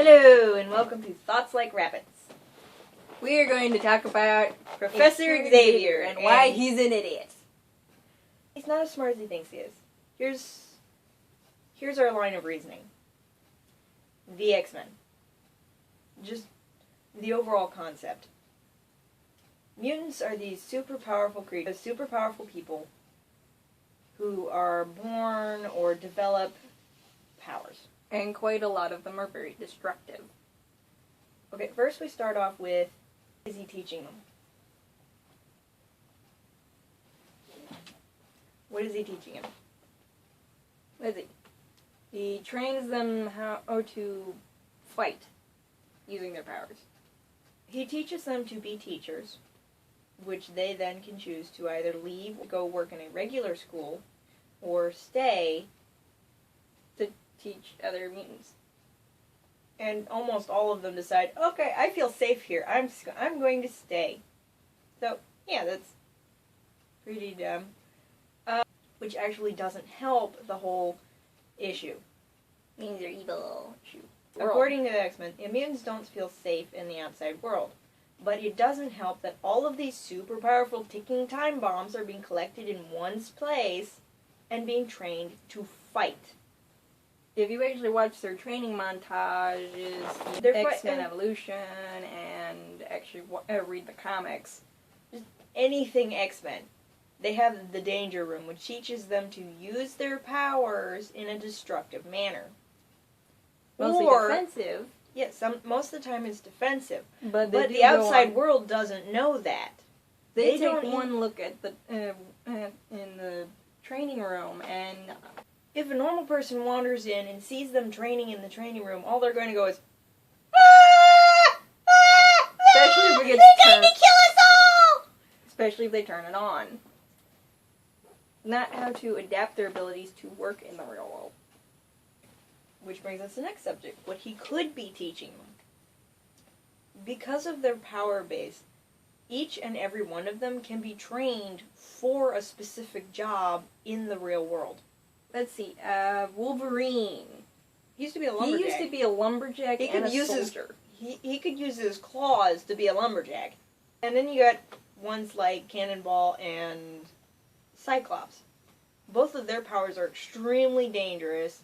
Hello, and welcome to Thoughts Like Rabbits. We are going to talk about Professor Xavier and why he's an idiot. He's not as smart as he thinks he is. Here's our line of reasoning. The X-Men. Just the overall concept. Mutants are these super powerful creatures, super powerful people who are born or develop powers. And quite a lot of them are very destructive. Okay, first we start off with, is he teaching them? What is he teaching them? What is he? He trains them how to fight using their powers. He teaches them to be teachers, which they then can choose to either leave, go work in a regular school, or stay To teach other mutants. and almost all of them decide, okay, I feel safe here. I'm going to stay. So, yeah, that's pretty dumb. Which actually doesn't help the whole issue. Means they're evil. According to the X-Men, mutants don't feel safe in the outside world. But it doesn't help that all of these super powerful ticking time bombs are being collected in one place and being trained to fight. If you actually watch their training montages, They're X-Men Evolution, and actually read the comics. Anything X-Men. They have the Danger Room, which teaches them to use their powers in a destructive manner. Mostly defensive. Yes, most of the time it's defensive. But the outside world doesn't know that. They take one look at the in the training room, and if a normal person wanders in and sees them training in the training room, all they're going to go is, especially if it gets they're going to kill us all! Especially if they turn it on. Not how to adapt their abilities to work in the real world. Which brings us to the next subject, what he could be teaching them. Because of their power base, each and every one of them can be trained for a specific job in the real world. Let's see, Wolverine. He used to be a lumberjack. He used to be a lumberjack and a soldier. He could use his claws to be a lumberjack. And then you got ones like Cannonball and Cyclops. Both of their powers are extremely dangerous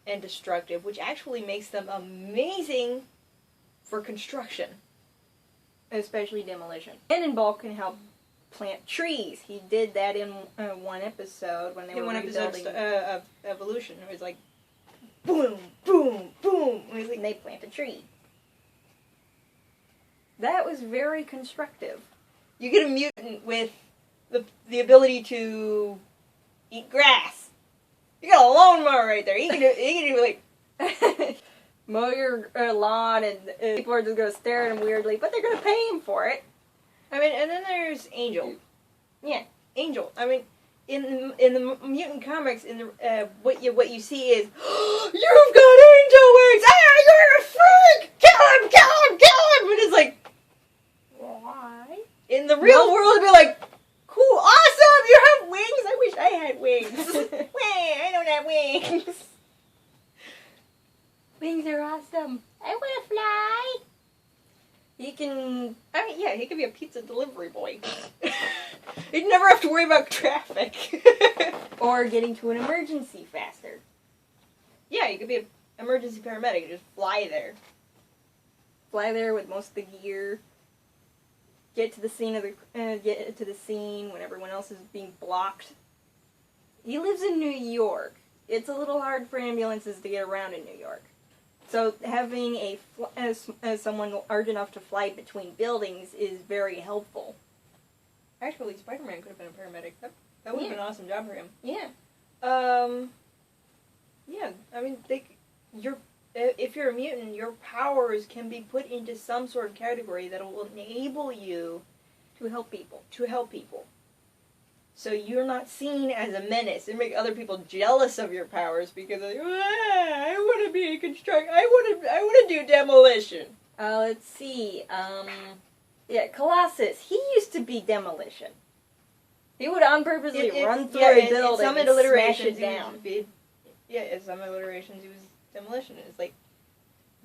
and destructive, which actually makes them amazing for construction. Especially demolition. Cannonball can help plant trees. He did that in one episode when they were rebuilding. Of Evolution. It was like, boom, boom, boom. And they plant a tree. That was very constructive. You get a mutant with the ability to eat grass. You got a lawnmower right there. He can do like mow your lawn, and people are just going to stare at him weirdly, but they're going to pay him for it. I mean, and then there's Angel. Yeah, Angel. I mean, in the mutant comics, in the what you see is, you've got angel wings. Ah, you're a freak! Kill him! Kill him! Kill him! And it's like, why? In the real world, it'd be like, cool, awesome! You have wings. I wish I had wings. I don't have wings. Wings are awesome. I want to fly. He can, he could be a pizza delivery boy. He'd never have to worry about traffic. Or getting to an emergency faster. Yeah, he could be an emergency paramedic and just fly there. Fly there with most of the gear. Get to the scene when everyone else is being blocked. He lives in New York. It's a little hard for ambulances to get around in New York. So having someone large enough to fly between buildings is very helpful. Actually, Spider-Man could have been a paramedic. That would have been an awesome job for him. Yeah. Yeah. I mean, if you're a mutant, your powers can be put into some sort of category that will enable you to help people. So you're not seen as a menace and make other people jealous of your powers because like, I want to be a constructor. I want to do demolition. Let's see. Colossus. He used to be demolition. He would on purposely run through a building and smash it down. In some alliterations, he was demolition. It's like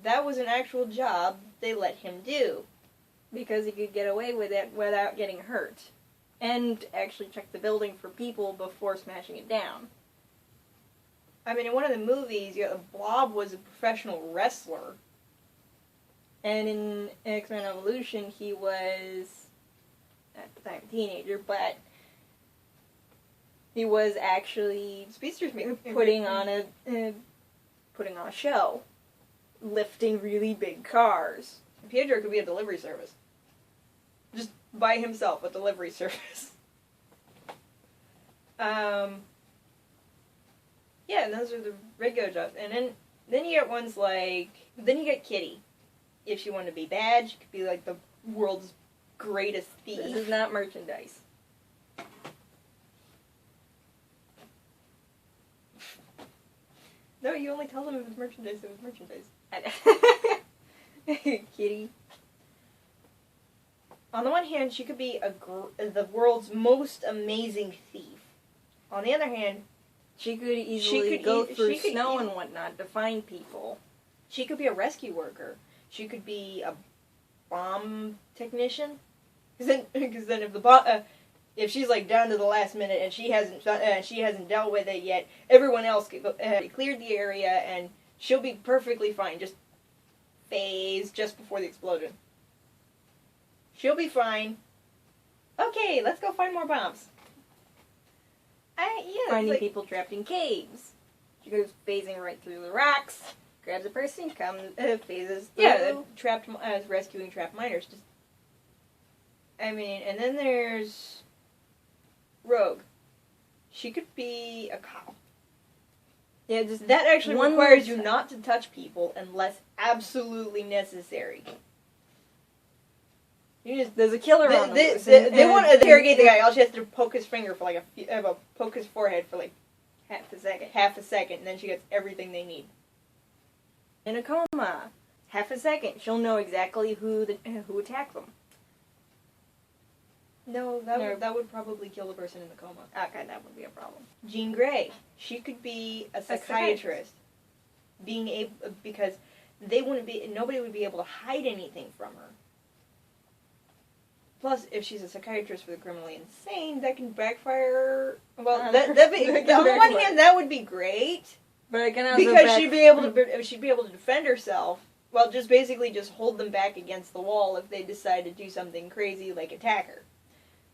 that was an actual job they let him do. Because he could get away with it without getting hurt. And actually check the building for people before smashing it down. I mean, in one of the movies, Blob was a professional wrestler. And in X-Men Evolution, he was, at the time, a teenager, but he was actually Speedsters putting on a show, lifting really big cars. Pietro could be a delivery service. Just by himself, a delivery service. Yeah, and those are the regular jobs. And then you get ones like... Then you get Kitty. If she wanted to be bad, she could be like the world's greatest thief. This is not merchandise. No, you only tell them if it's merchandise, if it's merchandise. Kitty. On the one hand, she could be the world's most amazing thief. On the other hand, she could easily go through she could snow and whatnot to find people. She could be a rescue worker. She could be a bomb technician. Because then if she's like down to the last minute and she hasn't dealt with it yet, everyone else cleared the area and she'll be perfectly fine. Just phase just before the explosion. She'll be fine. Okay, let's go find more bombs. Finding people trapped in caves. She goes phasing right through the rocks, grabs a person, phases through. Yeah, rescuing trapped miners. And then there's Rogue. She could be a cop. Yeah, just that actually requires you not to touch people unless absolutely necessary. There's a killer on the loose. They want to interrogate the guy. All she has to do is poke his finger for poke his forehead for like half a second, and then she gets everything they need. In a coma, half a second, she'll know exactly who attacked them. No, that would probably kill the person in the coma. Okay, that would be a problem. Jean Grey, she could be a psychiatrist, because nobody would be able to hide anything from her. Plus, if she's a psychiatrist for the criminally insane, that can backfire. Well, on the one hand, that would be great, but it can also because she'd be able to defend herself. Well, just hold them back against the wall if they decide to do something crazy like attack her.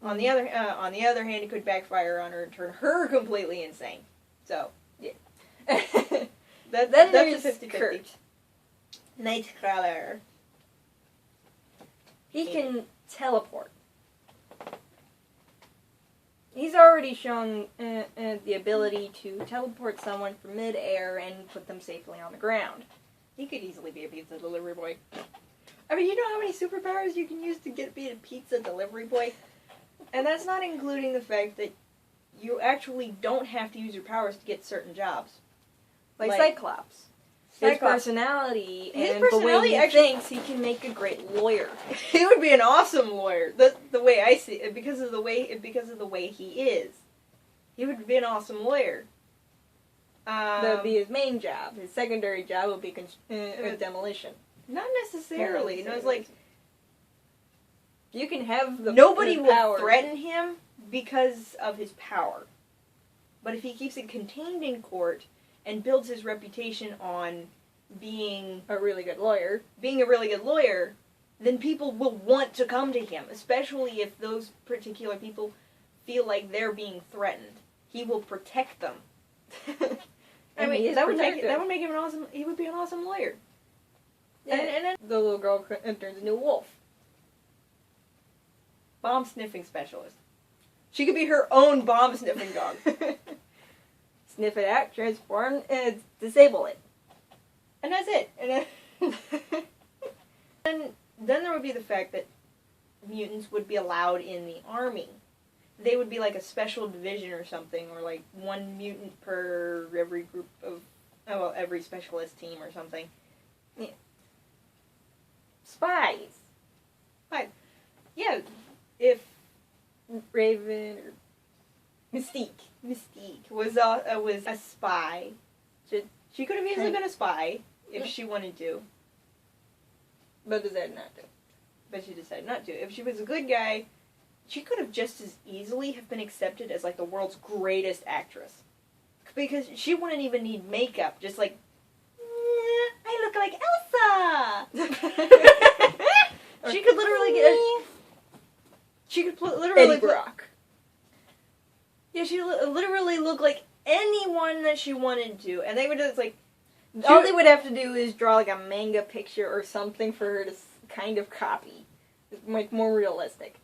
On the other hand, it could backfire on her and turn her completely insane. So, yeah, that's a 50-50. Nightcrawler. He can teleport. He's already shown the ability to teleport someone from mid-air and put them safely on the ground. He could easily be a pizza delivery boy. I mean, you know how many superpowers you can use to be a pizza delivery boy? And that's not including the fact that you actually don't have to use your powers to get certain jobs. Like Cyclops. His personality and the way he thinks, he can make a great lawyer. He would be an awesome lawyer. The way I see it, because of the way he is, he would be an awesome lawyer. That would be his main job. His secondary job would be demolition. Not necessarily. No, it's like you can have nobody will threaten him because of his power. But if he keeps it contained in court and builds his reputation on being a really good lawyer, then people will want to come to him, especially if those particular people feel like they're being threatened. He will protect them. I mean, that would make him an awesome. He would be an awesome lawyer. Yeah. And then the little girl turns into a wolf. Bomb sniffing specialist. She could be her own bomb sniffing dog. Sniff it out, transform, and disable it. And that's it. And then there would be the fact that mutants would be allowed in the army. They would be like a special division or something, or like one mutant per every group of, every specialist team or something. Yeah. Spies. Yeah, if Raven or Mystique was a spy. She could have easily been a spy if she wanted to. But decided not to. But she decided not to. If she was a good guy, she could have just as easily have been accepted as like the world's greatest actress. Because she wouldn't even need makeup, just like, I look like Elsa! She could literally get she could literally Eddie Brock. Yeah, she literally look like anyone that she wanted to, and they would just like All they would have to do is draw like a manga picture or something for her to kind of copy. Like more realistic.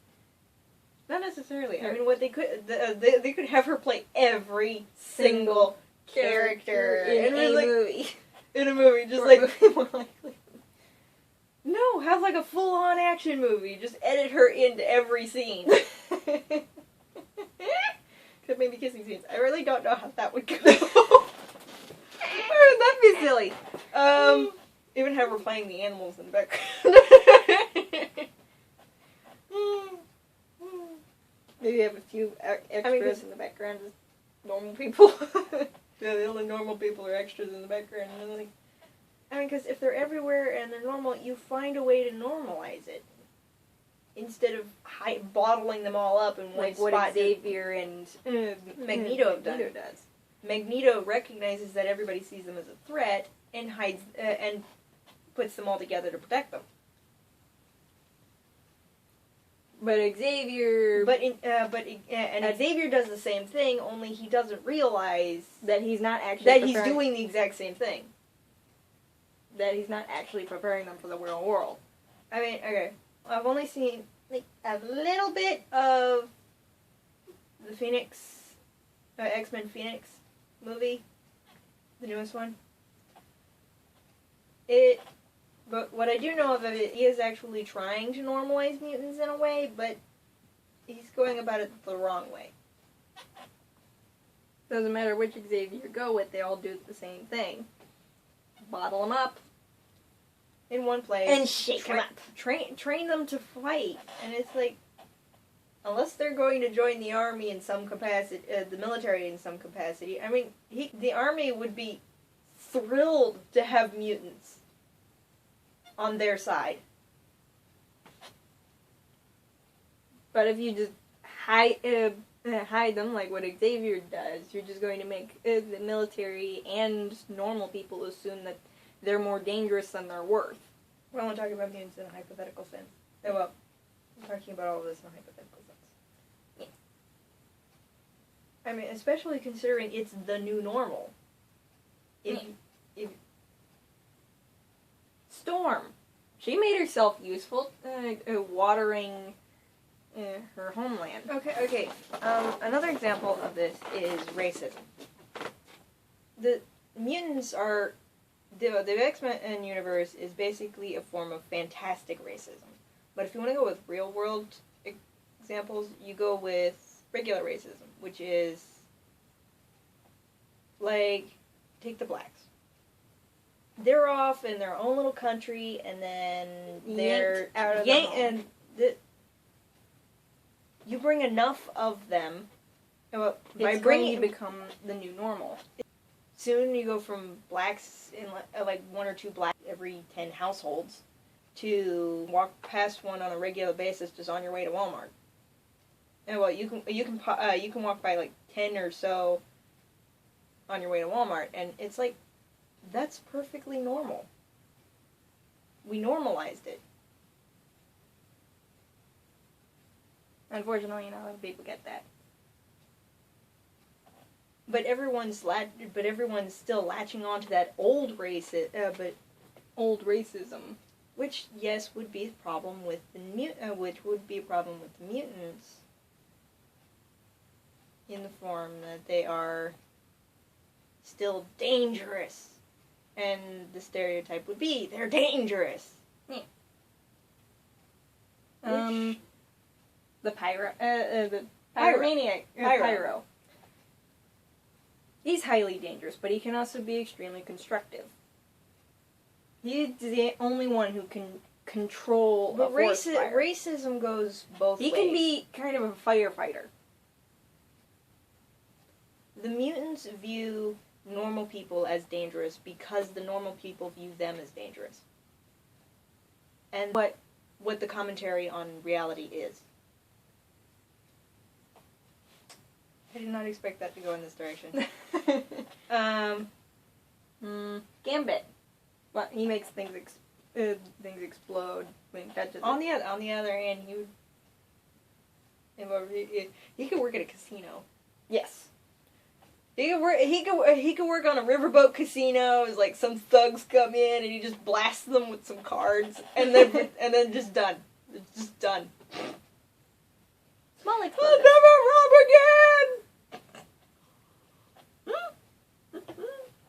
not necessarily. I mean, what they could they could have her play every single character in a like, movie. in a movie, just like more likely. no, have like a full on action movie. Just edit her into every scene. Except maybe kissing scenes. I really don't know how that would go. That'd be silly. Even have her playing the animals in the background. Maybe have a few extras I mean, in the background, just normal people. Yeah, the only normal people are extras in the background. And like, I mean, because if they're everywhere and they're normal, you find a way to normalize it. Instead of bottling them all up in one Like spot. what Xavier and Magneto have done. does. Magneto recognizes that everybody sees them as a threat and hides and puts them all together to protect them. But Xavier, And Xavier does the same thing. Only he doesn't realize that he's not actually that he's doing the exact same thing. that he's not actually preparing them for the real world. I mean, okay, I've only seen like a little bit of the Phoenix, X-Men Phoenix movie, the newest one. But what I do know of it, he is actually trying to normalize mutants in a way, but he's going about it the wrong way. Doesn't matter which Xavier you go with, they all do the same thing. Bottle them up. In one place. And shake them up. Train them to fight. And it's like, unless they're going to join the army in some capacity, the military in some capacity, I mean, the army would be thrilled to have mutants on their side. But if you just hide them like what Xavier does, you're just going to make the military and normal people assume that they're more dangerous than they're worth. We're only talking about mutants in a hypothetical sense. Oh, well, I'm talking about all of this in a hypothetical sense. Yeah. I mean, especially considering it's the new normal. If Storm. She made herself useful, watering her homeland. Okay. Another example of this is racism. The mutants are... The X-Men universe is basically a form of fantastic racism. But if you want to go with real-world examples, you go with regular racism, which is... Like, take the blacks. They're off in their own little country, and then they're yanked out of the home. You bring enough of them. It's going to become the new normal. Soon you go from blacks in like one or two blacks every 10 households to walk past one on a regular basis just on your way to Walmart. And well, you can walk by like 10 or so on your way to Walmart, and it's like, that's perfectly normal. We normalized it. Unfortunately, not a lot of people get that. But everyone's still latching on to that old Old racism. which yes would be a problem with the mutants in the form that they are still dangerous, and the stereotype would be they're dangerous. Yeah. Which, the Pyromaniac. Pyro. He's highly dangerous, but he can also be extremely constructive. He's the only one who can control a forest fire. Racism goes both ways. He can be kind of a firefighter. The mutants view normal people as dangerous because the normal people view them as dangerous. and what the commentary on reality is. I did not expect that to go in this direction. Gambit. Well, he makes things explode when he touches On it. the other hand, he could work at a casino. Yes. He could work on a riverboat casino. It's like some thugs come in and he just blasts them with some cards and then just done. It's just done. Small I'll explosives. never rob again.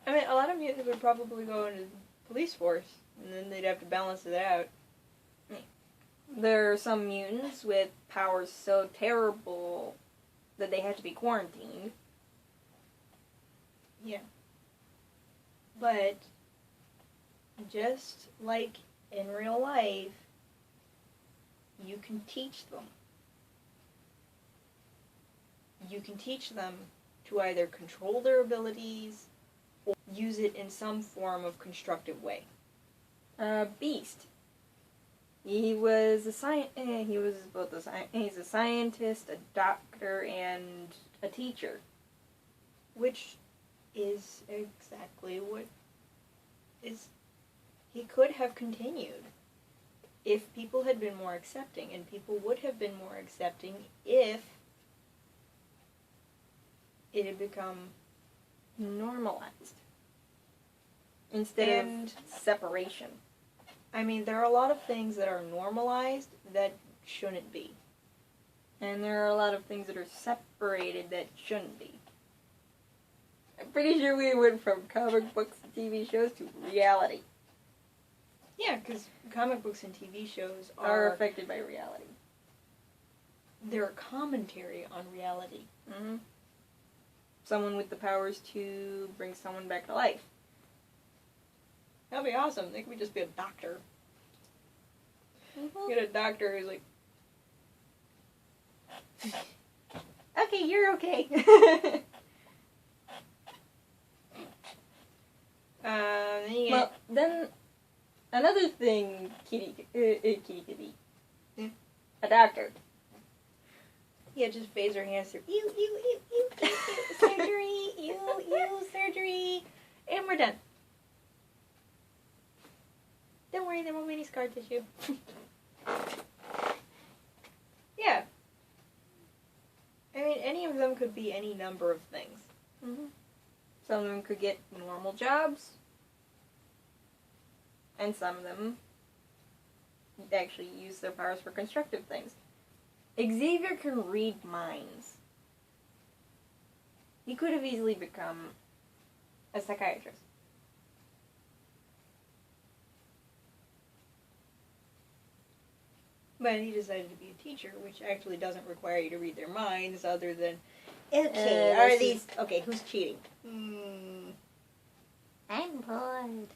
I mean, a lot of mutants would probably go into the police force, and then they'd have to balance it out. There are some mutants with powers so terrible that they have to be quarantined. Yeah. But just like in real life, you can teach them. You can teach them to either control their abilities or use it in some form of constructive way. Beast. He was he's a scientist, a doctor, and a teacher. Which is exactly what is... He could have continued if people had been more accepting, and people would have been more accepting if it had become Normalized. Instead of separation. I mean, there are a lot of things that are normalized that shouldn't be. And there are a lot of things that are separated that shouldn't be. I'm pretty sure we went from comic books and TV shows to reality. Yeah, because comic books and TV shows Are affected by reality. They're a commentary on reality. Mm-hmm. Someone with the powers to bring someone back to life. That'd be awesome. They could just be a doctor. Mm-hmm. Get a doctor who's like, Okay, you're okay. then you get... Well, then another thing, kitty. Yeah. A doctor. Yeah, just phaser hands through. Surgery, surgery. And we're done. Don't worry, there won't be any scar tissue. Yeah. I mean, any of them could be any number of things. Mm-hmm. Some of them could get normal jobs. And some of them actually use their powers for constructive things. Xavier can read minds. He could have easily become a psychiatrist. But he decided to be a teacher, which actually doesn't require you to read their minds other than... Okay, are these... Okay, who's cheating? I'm bored.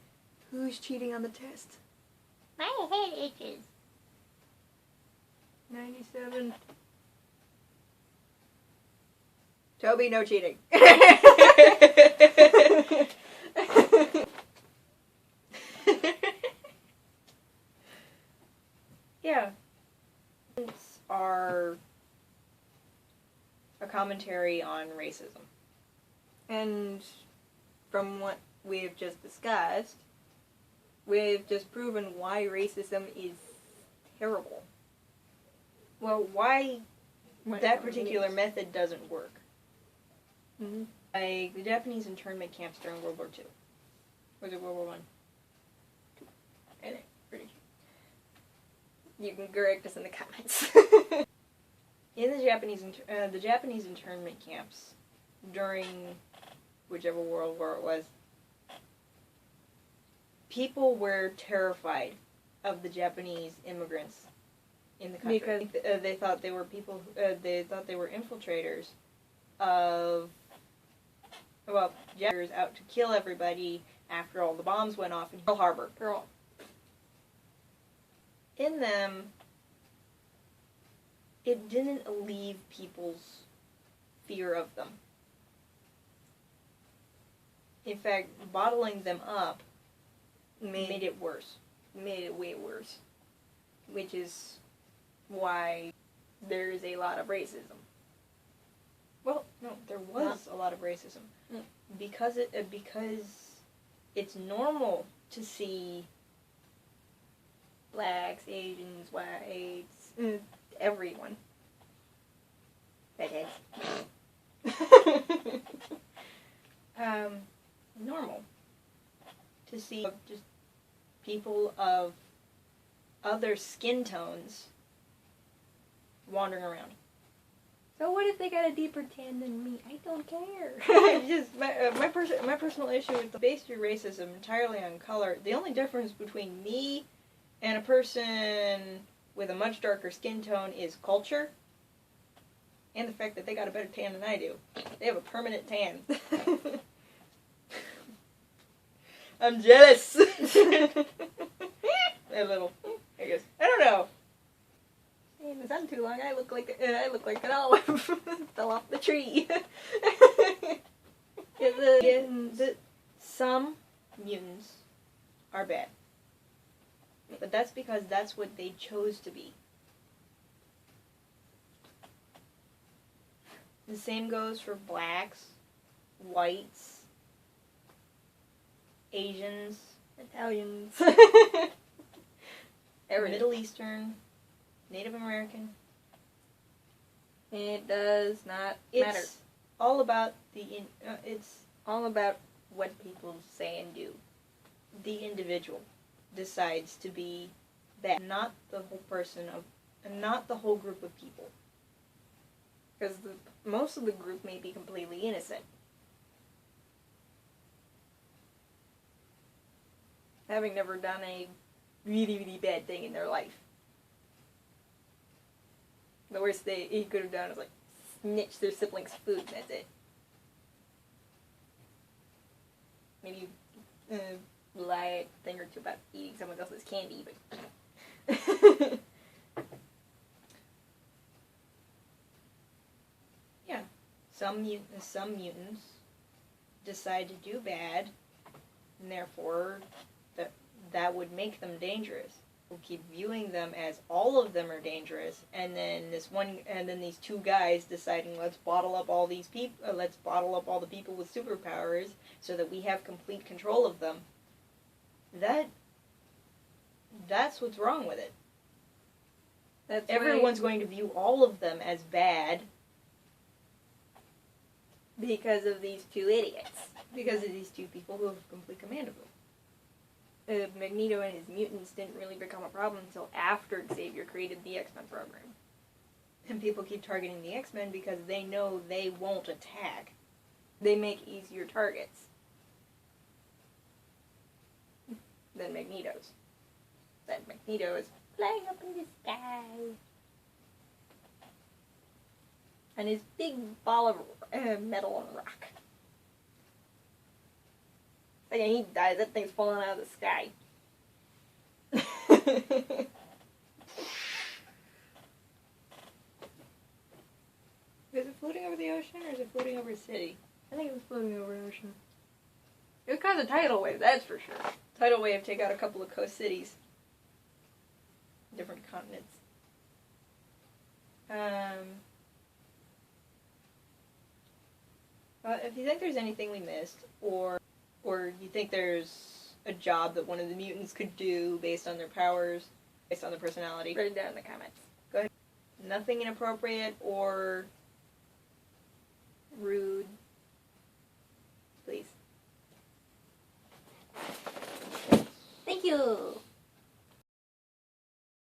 Who's cheating on the test? My head itches. 97. Toby, no cheating. Yeah. Are a commentary on racism. And from what we've just discussed, we've just proven why racism is terrible. Well, why that particular method doesn't work. Mm-hmm. Like the Japanese internment camps during World War II. Was it World War I? I think, pretty sure. You can correct us in the comments. In the Japanese internment camps during whichever World War it was, people were terrified of the Japanese immigrants in the country. Because they thought they were people. They thought they were infiltrators of, well, jackers out to kill everybody after all the bombs went off in Pearl Harbor. In them, it didn't alleviate people's fear of them. In fact, bottling them up made it worse. Made it way worse. which is why there is a lot of racism. Well, no, there was a lot of racism. Mm. Because it's normal to see Blacks, Asians, whites, everyone. Redheads. normal to see just people of other skin tones wandering around. So what if they got a deeper tan than me? I don't care. Just my personal issue with the base your racism entirely on color. The only difference between me and a person with a much darker skin tone is culture, and the fact that they got a better tan than I do. They have a permanent tan. I'm jealous. A little, I guess. I don't know. In the sun too long, I look like an olive fell off the tree. Some mutants are bad, but that's because that's what they chose to be. The same goes for blacks, whites, Asians, Italians, Middle Eastern, Native American. It does not It's matter. all about it's All about what people say and do. the individual decides to be that, not the whole not the whole group of people. Because most of the group may be completely innocent. Having never done a really, really bad thing in their life. The worst he could have done is like snitch their siblings' food, and that's it. Maybe lie a thing or two about eating someone else's candy, but Yeah, some mutants decide to do bad, and therefore that would make them dangerous. We'll keep viewing them as all of them are dangerous, and then these two guys deciding, let's bottle up all these people, let's bottle up all the people with superpowers so that we have complete control of them. That's what's wrong with it. Everyone's going to view all of them as bad because of these two idiots. because of these two people who have complete command of them. Magneto and his mutants didn't really become a problem until after Xavier created the X-Men program. And people keep targeting the X-Men because they know they won't attack. They make easier targets than Magneto's. That Magneto is flying up in the sky. And his big ball of metal and rock. Like he dies, that thing's falling out of the sky. Is it floating over the ocean or is it floating over a city? I think it was floating over an ocean. It was kind of a tidal wave, that's for sure. Tidal wave take out a couple of coast cities. Different continents. If you think there's anything we missed, or you think there's a job that one of the mutants could do based on their powers, based on their personality, Write it down in the comments. go ahead. Nothing inappropriate or Rude. please. Thank you!